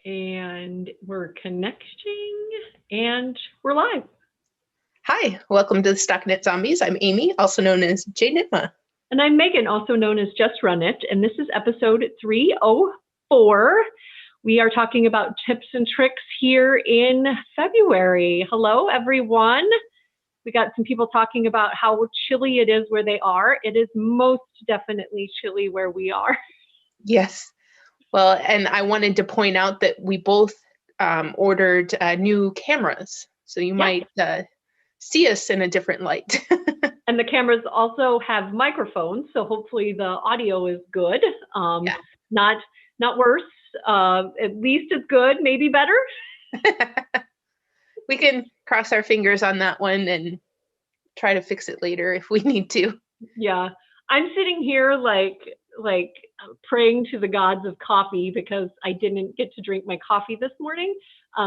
And we're connecting and we're live. Hi, welcome to the StockinetteZombies. I'm Amy, also known as J-Nitma. And I'm Megan, also known as Just Run It. And this is episode 304. We are talking about tips and tricks here in February. Hello, everyone. We got some people talking about how chilly it is where they are. It is most definitely chilly where we are. Yes. Well, and I wanted to point out that we both ordered new cameras. So you might see us in a different light. And the cameras also have microphones, so hopefully the audio is good. Not worse, at least as good, maybe better. We can cross our fingers on that one and try to fix it later if we need to. Yeah, I'm sitting here like praying to the gods of coffee because I didn't get to drink my coffee this morning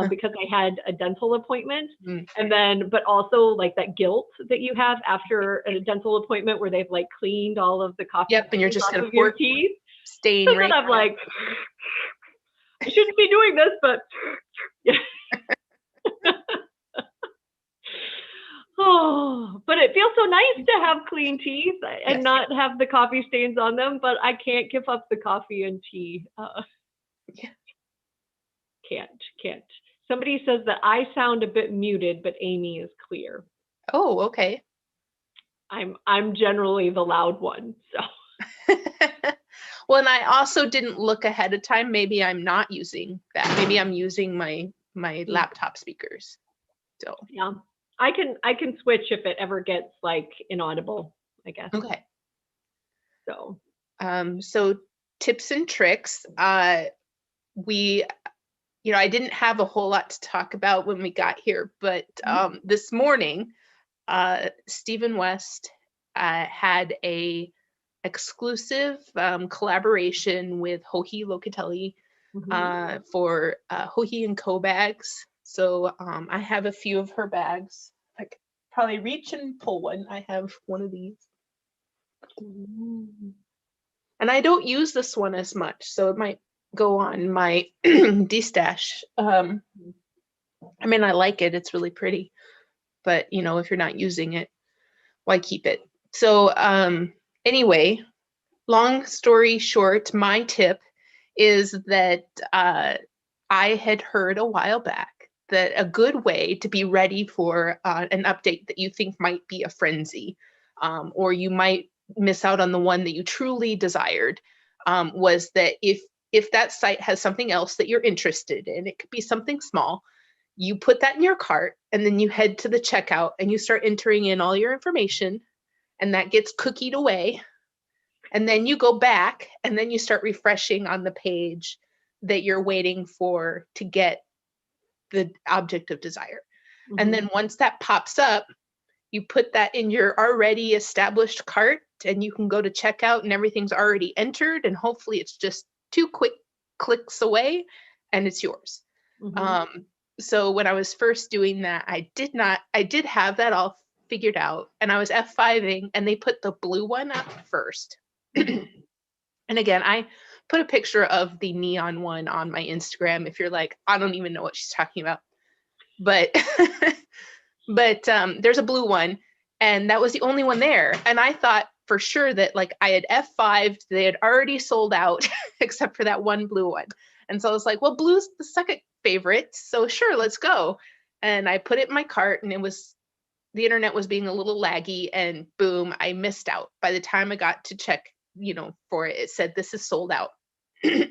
because I had a dental appointment. And then, but also like that guilt that you have after a dental appointment where they've like cleaned all of the coffee. Yep, and you're just going to pour your teeth. Stain and right. I'm like, I shouldn't be doing this, but yeah. Oh, but it feels so nice to have clean teeth and not have the coffee stains on them, but I can't give up the coffee and tea. Can't. Somebody says that I sound a bit muted, but Amy is clear. Oh, okay. I'm generally the loud one, so. Well, and I also didn't look ahead of time. Maybe I'm not using that. Maybe I'm using my laptop speakers. So yeah. I can switch if it ever gets like inaudible, I guess. Okay. So so tips and tricks. We, I didn't have a whole lot to talk about when we got here, but this morning, Stephen West had a exclusive collaboration with Joji Locatelli for Joji & Co bags. So I have a few of her bags. I could probably reach and pull one. I have one of these. And I don't use this one as much, so it might go on my de-stash. I mean, I like it. It's really pretty. But, if you're not using it, why keep it? So anyway, long story short, my tip is that I had heard a while back that a good way to be ready for an update that you think might be a frenzy, or you might miss out on the one that you truly desired, was that if that site has something else that you're interested in, it could be something small, you put that in your cart and then you head to the checkout and you start entering in all your information, and that gets cookied away. And then you go back and then you start refreshing on the page that you're waiting for to get the object of desire. And then once that pops up, you put that in your already established cart and you can go to checkout and everything's already entered, and hopefully it's just 2 quick clicks away and it's yours. So when I was first doing that, I did have that all figured out, and I was F5ing and they put the blue one up first. And again, I put a picture of the neon one on my Instagram if you're like, I don't even know what she's talking about. But there's a blue one, and that was the only one there. And I thought for sure that like I had F5'd, they had already sold out except for that one blue one. And so I was like, well, blue's the second favorite, so sure, let's go. And I put it in my cart, and the internet was being a little laggy, and boom, I missed out. By the time I got to check, for it, it said this is sold out. You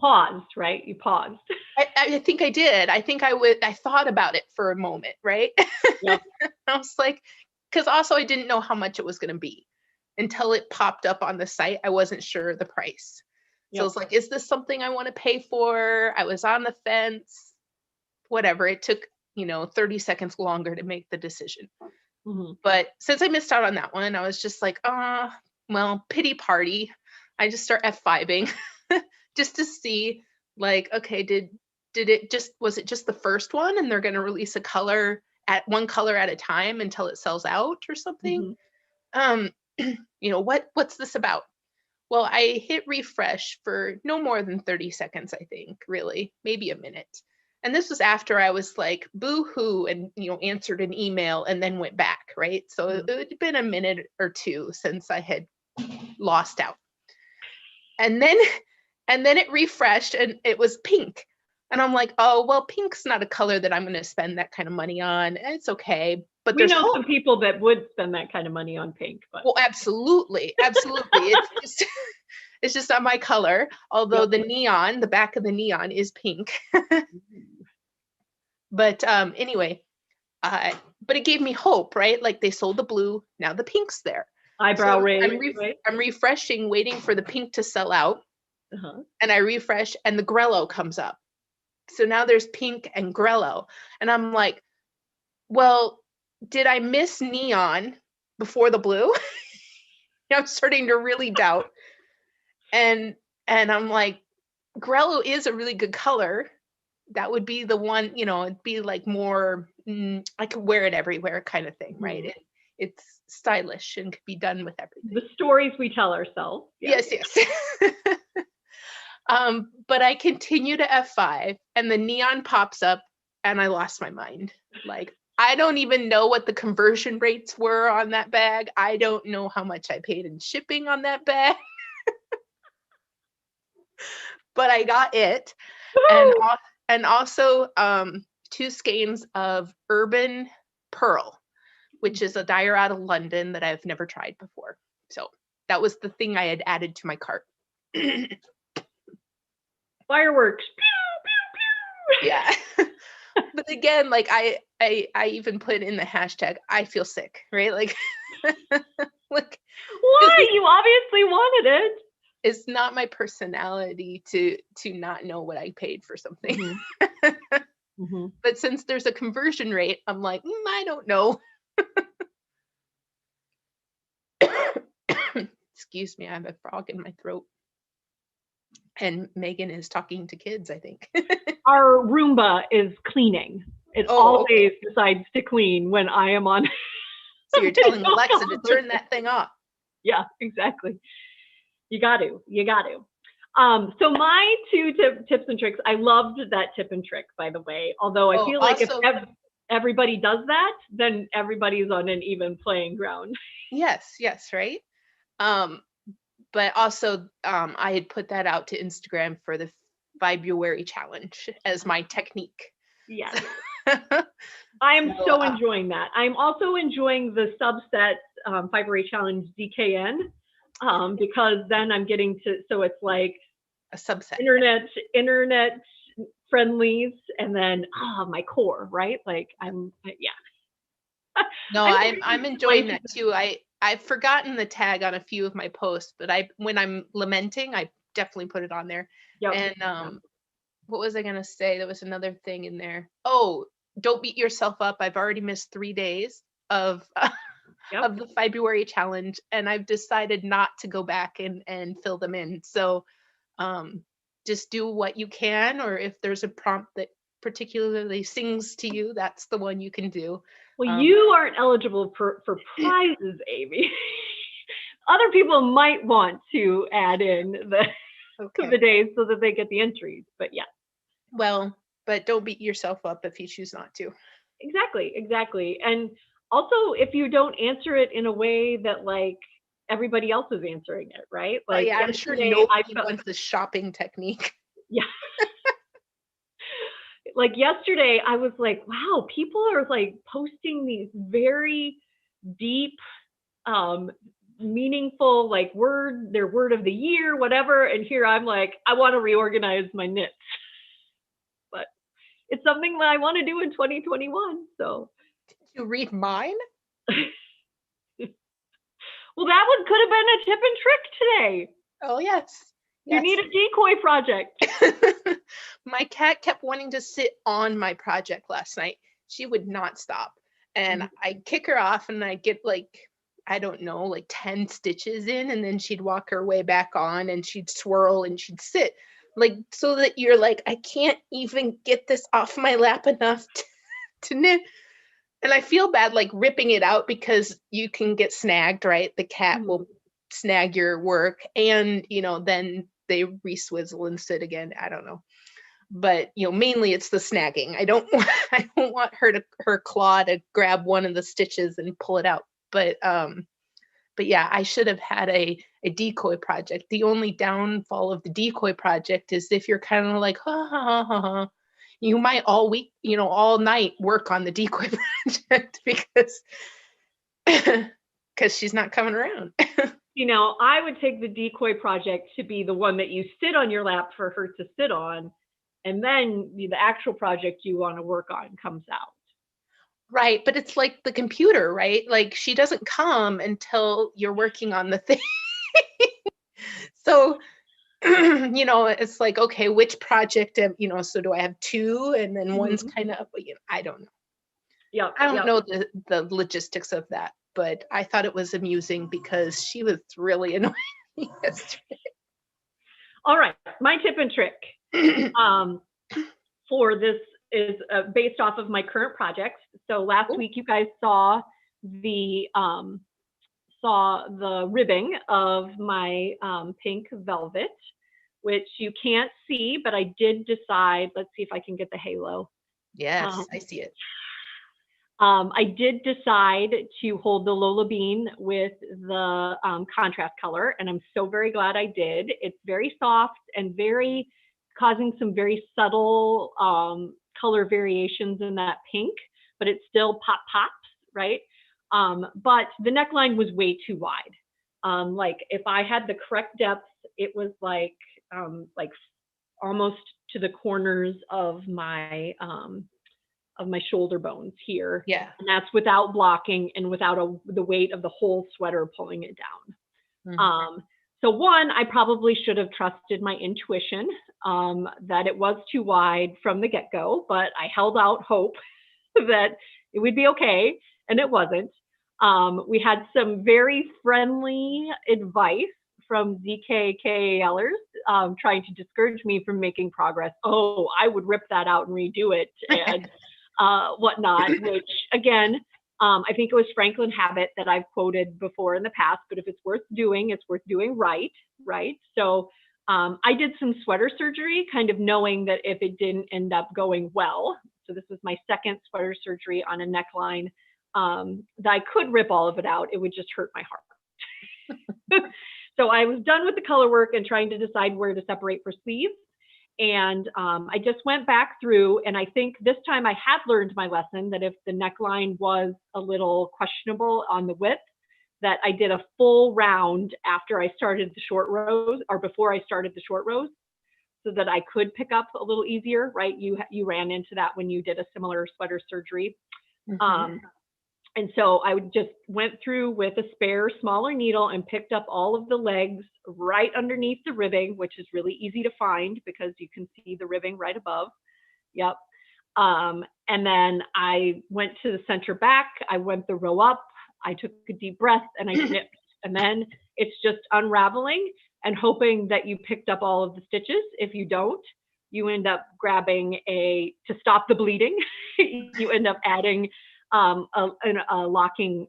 paused, right? You paused. I think I did. I think I thought about it for a moment, right? Yep. I was like, because also I didn't know how much it was going to be until it popped up on the site. I wasn't sure the price. So it's like, is this something I want to pay for? I was on the fence, whatever. It took, 30 seconds longer to make the decision. But since I missed out on that one, I was just like, well, pity party. I just start F5ing just to see, like, okay, was it just the first one and they're going to release one color at a time until it sells out or something? What's this about? Well, I hit refresh for no more than 30 seconds, I think, really, maybe a minute. And this was after I was like, boo-hoo, and, answered an email and then went back, right? So it had been a minute or two since I had lost out. And then it refreshed and it was pink. And I'm like, oh, well, pink's not a color that I'm going to spend that kind of money on. It's okay. But we there's know some people that would spend that kind of money on pink. But well, absolutely. It's just not my color. Although the back of the neon is pink. But anyway, but it gave me hope, right? Like they sold the blue, now the pink's there. Eyebrow raise. I'm refreshing, waiting for the pink to sell out. And I refresh and the Grello comes up. So now there's pink and Grello. And I'm like, well, did I miss neon before the blue? I'm starting to really doubt. And I'm like, Grello is a really good color. That would be the one, it'd be like more, I could wear it everywhere kind of thing, right? It's stylish and could be done with everything. The stories we tell ourselves. Yes. But I continue to F5 and the neon pops up and I lost my mind. Like, I don't even know what the conversion rates were on that bag. I don't know how much I paid in shipping on that bag. But I got it. And also 2 skeins of Urban Pearl, which is a dyer out of London that I've never tried before. So that was the thing I had added to my cart. Fireworks. Pew, pew, pew. Yeah. But again, like I even put in the hashtag, I feel sick, right? Like, like why? You obviously wanted it. It's not my personality to not know what I paid for something. But since there's a conversion rate, I'm like, I don't know. Excuse me, I have a frog in my throat. And Megan is talking to kids, I think. Our Roomba is cleaning. It always decides to clean when I am on. So you're telling Alexa to turn that thing off. Yeah, exactly. You got to. So my 2 tips and tricks, I loved that tip and trick, by the way. Although I feel like if everybody does that, then everybody's on an even playing ground. Yes, right? But also I had put that out to Instagram for the February challenge as my technique. Yes. I am so enjoying that. I'm also enjoying the subset February challenge DKN because then I'm getting to, so it's like a subset internet friendlies and then my core, right? Like No, I'm enjoying that too. I've forgotten the tag on a few of my posts, but when I'm lamenting, I definitely put it on there. Yep. And what was I gonna say? There was another thing in there. Oh, don't beat yourself up. I've already missed 3 days of of the February challenge, and I've decided not to go back and fill them in. So just do what you can, or if there's a prompt that particularly sings to you, that's the one you can do. Well, you aren't eligible for prizes, Amy. Other people might want to add in the days so that they get the entries, but yeah. Well, but don't beat yourself up if you choose not to. Exactly. And also, if you don't answer it in a way that like everybody else is answering it, right? Like, I'm sure nobody wants the shopping technique. Yeah. Like yesterday, I was like, wow, people are like posting these very deep, meaningful, like their word of the year, whatever. And here I'm like, I want to reorganize my knits. But it's something that I want to do in 2021. So. Did you read mine? Well, that one could have been a tip and trick today. Oh, yes. You need a decoy project. My cat kept wanting to sit on my project last night. She would not stop. And I'd kick her off and I'd get like, I don't know, like 10 stitches in, and then she'd walk her way back on and she'd swirl and she'd sit. Like, so that you're like, I can't even get this off my lap enough to knit. And I feel bad like ripping it out because you can get snagged, right? The cat will snag your work, and then they re-swizzle and sit again. I don't know. But mainly it's the snagging. I don't want her claw to grab one of the stitches and pull it out. But yeah, I should have had a decoy project. The only downfall of the decoy project is if you're kind of like, ha ha ha ha ha, you might all week, all night work on the decoy project because she's not coming around. I would take the decoy project to be the one that you sit on your lap for her to sit on, and then the actual project you want to work on comes out. Right, but it's like the computer, right? Like she doesn't come until you're working on the thing. So, it's like, okay, which project, so do I have two, and then one's kind of, I don't know. Yeah, I don't know the logistics of that, but I thought it was amusing because she was really annoying yesterday. All right, my tip and trick for this is based off of my current projects. So last week you guys saw the ribbing of my pink velvet, which you can't see, but I did decide, let's see if I can get the halo. Yes, I see it. I did decide to hold the Lola Bean with the contrast color, and I'm so very glad I did. It's very soft and causing some very subtle color variations in that pink, but it still pops, right? But the neckline was way too wide. Like if I had the correct depth, it was like almost to the corners of my shoulder bones here. Yeah. And that's without blocking and without the weight of the whole sweater pulling it down. Mm-hmm. So one, I probably should have trusted my intuition that it was too wide from the get-go, but I held out hope that it would be okay, and it wasn't. We had some very friendly advice from ZKKLers trying to discourage me from making progress. Oh, I would rip that out and redo it and whatnot, which again, I think it was Franklin Habit that I've quoted before in the past, but if it's worth doing right? So I did some sweater surgery, kind of knowing that if it didn't end up going well, so this was my second sweater surgery on a neckline, that I could rip all of it out. It would just hurt my heart. So I was done with the color work and trying to decide where to separate for sleeves. And I just went back through, and I think this time I had learned my lesson that if the neckline was a little questionable on the width, that I did a full round after I started the short rows, or before I started the short rows, so that I could pick up a little easier, right? You ran into that when you did a similar sweater surgery. Mm-hmm. And so I just went through with a spare smaller needle and picked up all of the legs right underneath the ribbing, which is really easy to find because you can see the ribbing right above. Yep. And then I went to the center back. I went the row up. I took a deep breath and I snipped. And then it's just unraveling and hoping that you picked up all of the stitches. If you don't, you end up grabbing to stop the bleeding, you end up adding a locking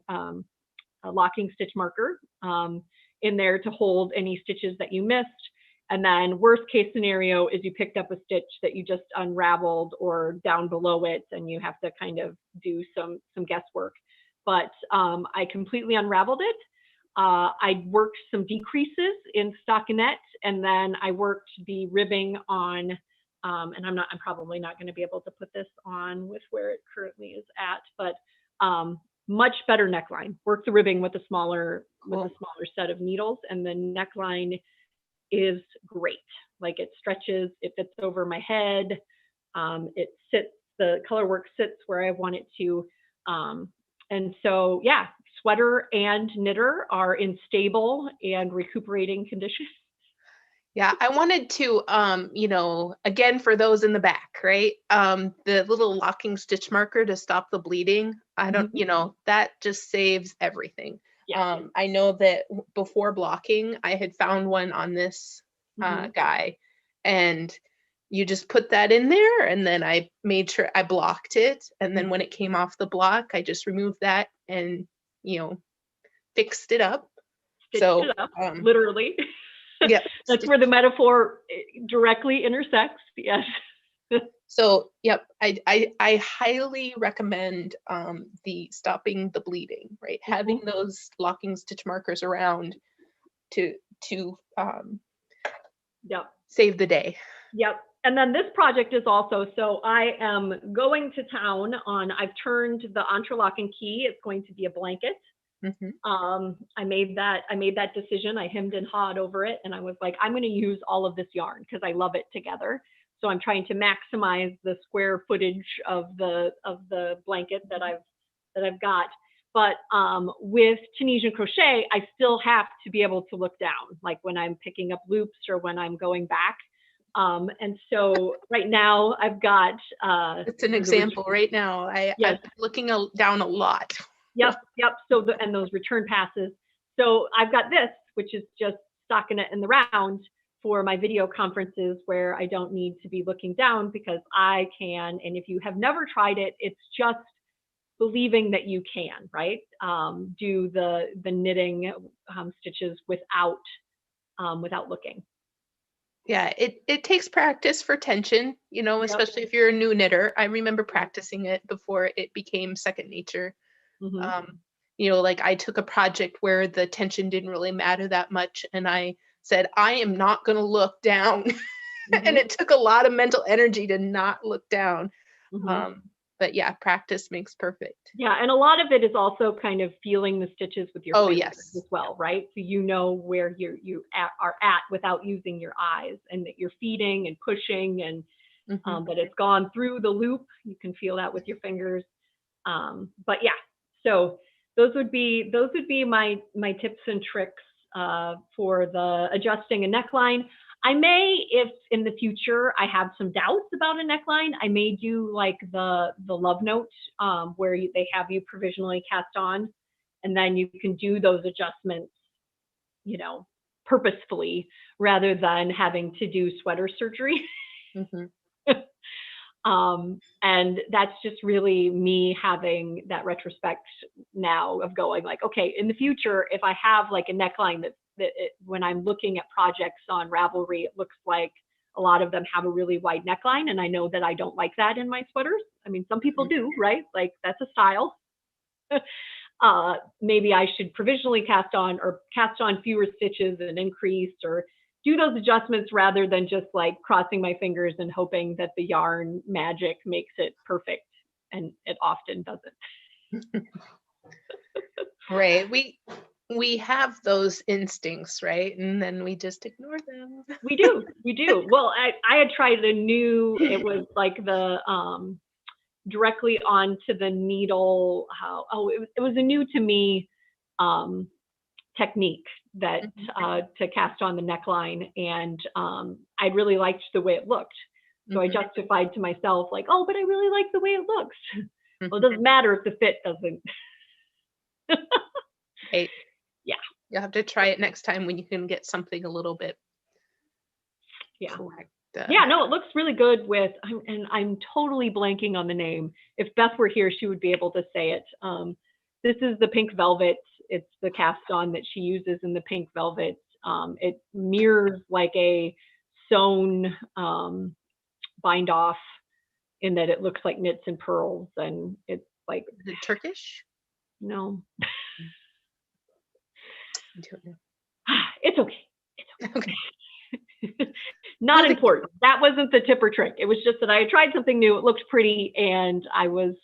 stitch marker in there to hold any stitches that you missed. And then worst case scenario is you picked up a stitch that you just unraveled or down below it, and you have to kind of do some guesswork. But I completely unraveled it. I worked some decreases in stockinette, and then I worked the ribbing on, and I'm probably not going to be able to put this on with where it currently is at, but much better neckline. Work the ribbing with a smaller set of needles, and the neckline is great. Like it stretches, it fits over my head. It sits, the color work sits where I want it to. And so, yeah, sweater and knitter are in stable and recuperating condition. Yeah, I wanted to, again, for those in the back, right? The little locking stitch marker to stop the bleeding. I don't, that just saves everything. Yeah. I know that before blocking, I had found one on this guy, and you just put that in there, and then I made sure I blocked it. And then when it came off the block, I just removed that and, fixed it up. Stitched So, it up, literally. yeah. That's where the metaphor directly intersects. Yes. So, yep, I highly recommend the stopping the bleeding, right? Having those locking stitch markers around to Yep. save the day. Yep. And then this project is also, so I am going to town I've turned the entrelocking key. It's going to be a blanket. I made that decision. I hemmed and hawed over it, and I was like, I'm going to use all of this yarn because I love it together. So I'm trying to maximize the square footage of the blanket that I've got. But with Tunisian crochet, I still have to be able to look down, like when I'm picking up loops or when I'm going back. And so right now I've got it's an example right now. I'm looking down a lot. Yep. So and those return passes. So I've got this, which is just stockinette in the round for my video conferences where I don't need to be looking down because I can. And if you have never tried it, it's just believing that you can, right? Do the knitting stitches without looking. Yeah, it takes practice for tension, especially if you're a new knitter. I remember practicing it before it became second nature. Like I took a project where the tension didn't really matter that much, and I said, I am not going to look down. And it took a lot of mental energy to not look down. But yeah, practice makes perfect. Yeah, and a lot of it is also kind of feeling the stitches with your fingers as well, right? So you know where you are at without using your eyes, and that you're feeding and pushing, and that it's gone through the loop. You can feel that with your fingers. But yeah, so those would be my tips and tricks for the adjusting a neckline. I may, if in the future I have some doubts about a neckline, I may do like the love note where they have you provisionally cast on, and then you can do those adjustments, purposefully rather than having to do sweater surgery. And that's just really me having that retrospect now of going like, okay, in the future, if I have like a neckline when I'm looking at projects on Ravelry, it looks like a lot of them have a really wide neckline. And I know that I don't like that in my sweaters. I mean, some people do, right? Like that's a style. Maybe I should provisionally cast on fewer stitches and increase, or do those adjustments rather than just like crossing my fingers and hoping that the yarn magic makes it perfect. And it often doesn't. Right. We have those instincts, right? And then we just ignore them. We do. Well, I had tried it was like the directly onto the needle. It was a new to me technique that to cast on the neckline, and I really liked the way it looked. So I justified to myself like, oh, but I really like the way it looks. Well, it doesn't matter if the fit doesn't. Right. Yeah. You'll have to try it next time when you can get something a little bit correct. Yeah, no, it looks really good with, and I'm totally blanking on the name. If Beth were here, she would be able to say it. This is the pink velvet. It's the cast on that she uses in the pink velvet. It mirrors like a sewn bind off in that it looks like knits and pearls, and it's like. Is it Turkish? No. I don't know. It's okay. Not important. That wasn't the tip or trick. It was just that I had tried something new. It looked pretty, and I was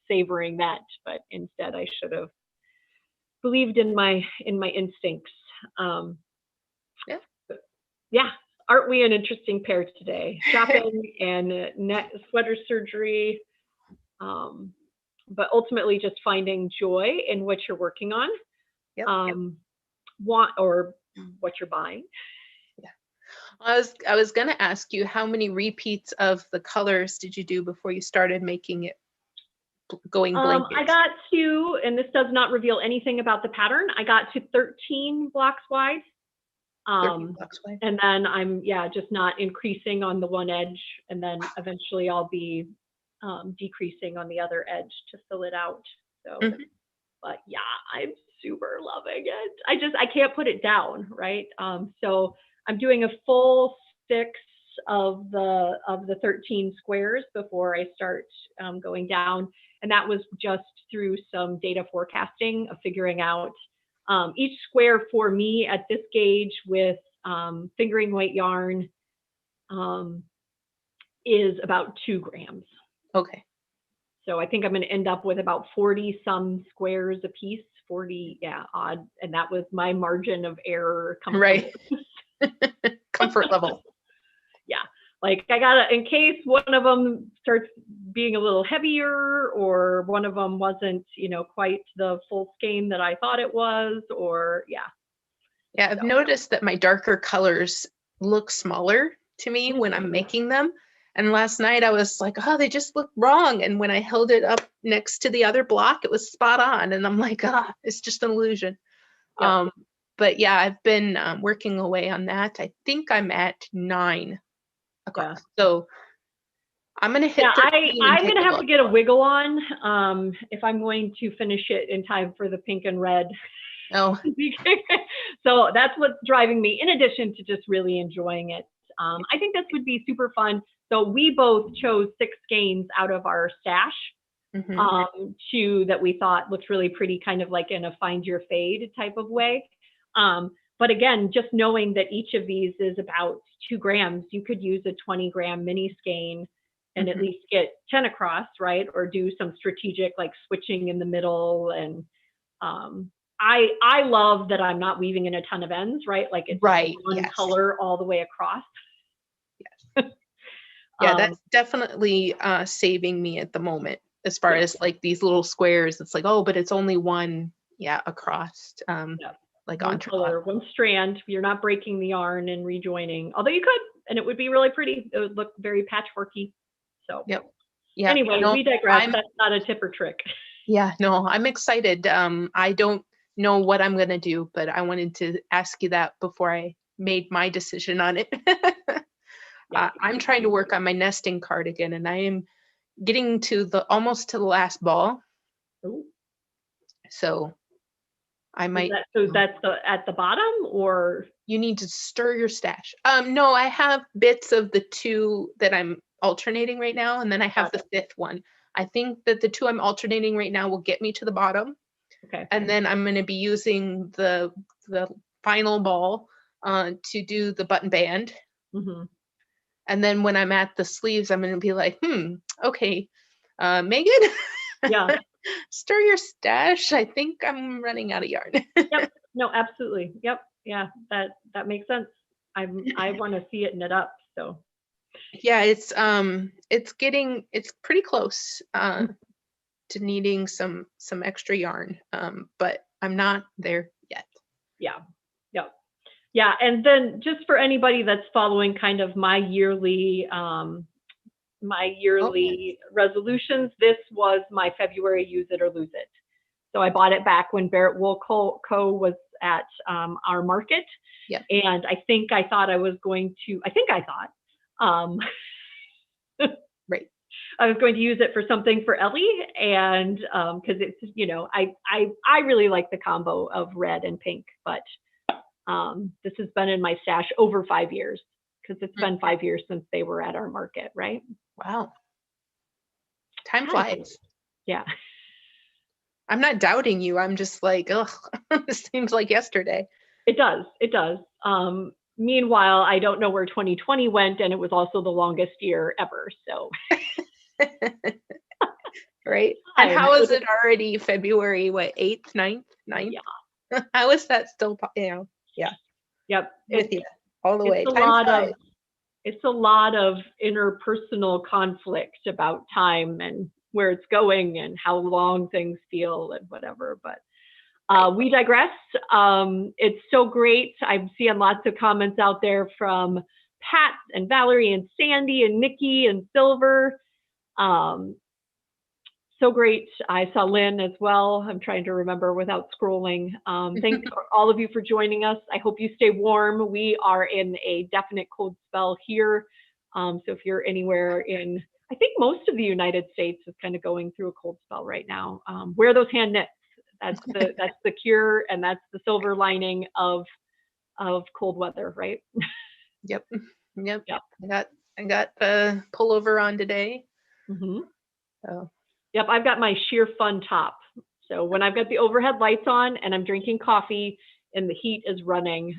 savoring that. But instead, I should have believed in my instincts. Yeah. Aren't we an interesting pair today? Shopping and sweater surgery, but ultimately just finding joy in what you're working on, or what you're buying. I was going to ask you, how many repeats of the colors did you do before you started making it going blanket? I got to, and this does not reveal anything about the pattern, I got to 13 blocks wide. 13 blocks wide. And then I'm just not increasing on the one edge, and then eventually I'll be decreasing on the other edge to fill it out. So But yeah, I'm super loving it. I can't put it down, right? So I'm doing a full 6 of the 13 squares before I start going down, and that was just through some data forecasting of figuring out each square for me at this gauge with fingering weight yarn um, is about 2 grams. Okay. So I think I'm going to end up with about 40 some squares a piece, 40, yeah, odd. And that was my margin of error. Right. Comfort level. Yeah. Like I got to, in case one of them starts being a little heavier or one of them wasn't, quite the full skein that I thought it was, or yeah. Yeah, I've noticed that my darker colors look smaller to me when I'm making them. And last night I was like, oh, they just look wrong. And when I held it up next to the other block, it was spot on. And I'm like, it's just an illusion. Yep. But yeah, I've been working away on that. I think I'm at 9 across. Yeah. So I'm going to hit 13 I'm going to have to get a wiggle on if I'm going to finish it in time for the pink and red. Oh. So that's what's driving me, in addition to just really enjoying it. I think this would be super fun. So we both chose 6 skeins out of our stash, Mm-hmm. 2 that we thought looked really pretty, kind of like in a find your fade type of way. But again, just knowing that each of these is about 2 grams, you could use a 20-gram mini skein and at least get 10 across, right? Or do some strategic like switching in the middle. And I love that I'm not weaving in a ton of ends, right? Like it's right. one Yes. color all the way across. Yes. Yeah, that's definitely saving me at the moment as far as like these little squares. It's like, oh, but it's only one, across. Like one color, one strand. You're not breaking the yarn and rejoining, although you could, and it would be really pretty. It would look very patchworky. So yep. Yeah. Anyway, we digress. That's not a tip or trick. Yeah, no, I'm excited. I don't know what I'm gonna do, but I wanted to ask you that before I made my decision on it. I'm trying to work on my nesting cardigan, and I am getting to almost to the last ball. Ooh. So I might. So that's at the bottom, or you need to stir your stash. No, I have bits of the 2 that I'm alternating right now, and then I have the 5th one. I think that the 2 I'm alternating right now will get me to the bottom. Okay. And then I'm going to be using the final ball to do the button band. Mm-hmm. And then when I'm at the sleeves, I'm going to be like, okay, Megan, yeah, stir your stash. I think I'm running out of yarn. Yep. No, absolutely. Yep. Yeah, that makes sense. I want to see it knit up. So yeah, it's pretty close to needing some extra yarn, but I'm not there yet. Yeah, and then just for anybody that's following kind of my yearly resolutions, this was my February use it or lose it. So I bought it back when Barrett Wool Co. was at our market. Yeah. And I thought I was going to, right. I was going to use it for something for Ellie, and because it's, I really like the combo of red and pink, but this has been in my stash over 5 years, because it's been 5 years since they were at our market, right? Wow. Time flies. Yeah. I'm not doubting you. I'm just like, ugh, this seems like yesterday. It does. Meanwhile, I don't know where 2020 went, and it was also the longest year ever. So, right. And how is it already February? What, 8th, 9th? Yeah. How is that still? Yeah. Yep. With you all the way. It's a lot of interpersonal conflict about time and where it's going and how long things feel and whatever. But we digress. It's so great. I'm seeing lots of comments out there from Pat and Valerie and Sandy and Nikki and Silver. So great. I saw Lynn as well. I'm trying to remember without scrolling. Thanks all of you for joining us. I hope you stay warm. We are in a definite cold spell here. So if you're anywhere in, I think most of the United States is kind of going through a cold spell right now. Wear those hand knits. That's the cure, and that's the silver lining of cold weather, right? Yep. Yep. Yep. I got the pullover on today. Mm-hmm. So. Yep, I've got my sheer fun top. So when I've got the overhead lights on and I'm drinking coffee and the heat is running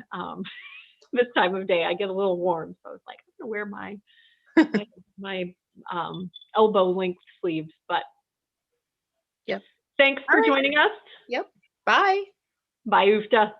this time of day, I get a little warm. So I was like, I'm gonna wear my elbow length sleeves. But yep. Thanks for joining us. Yep. Bye. Bye, Ufta.